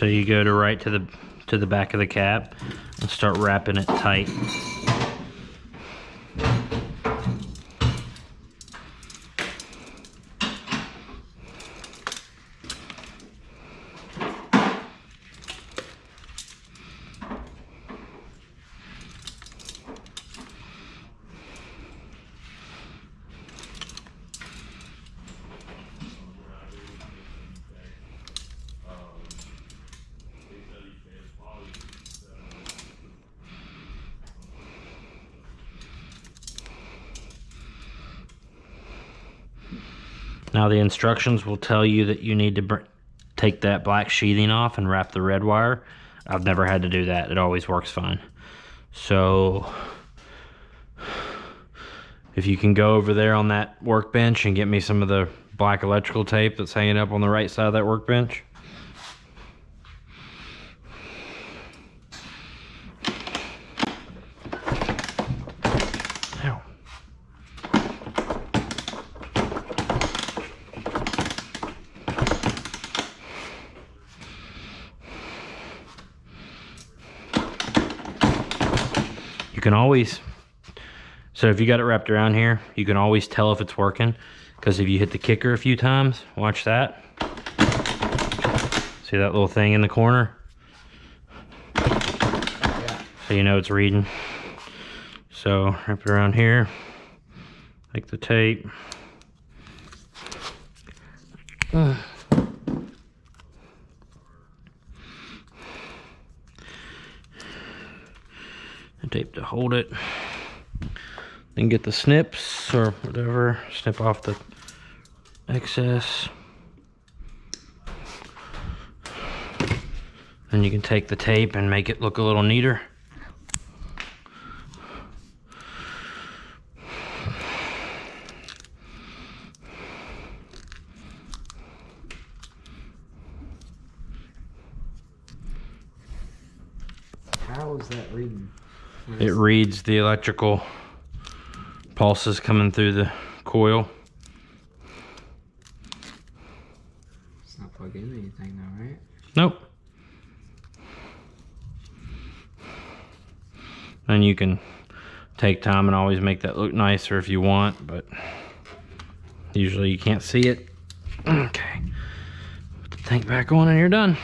So you go right to the back of the cap and start wrapping it tight. Now the instructions will tell you that you need to take that black sheathing off and wrap the red wire. I've never had to do that. It always works fine. So if you can go over there on that workbench and get me some of the black electrical tape that's hanging up on the right side of that workbench. You can always, so if you got it wrapped around here, you can always tell if it's working, because if you hit the kicker a few times, watch that. See that little thing in the corner? Yeah. So you know it's reading. So wrap it around here, like the tape. Tape to hold it, then get the snips or whatever, snip off the excess, then you can take the tape and make it look a little neater. How is that reading? It reads the electrical pulses coming through the coil. It's not plugged into anything though, right? Nope. And you can take time and always make that look nicer if you want, but usually you can't see it. Okay. Put the tank back on and you're done.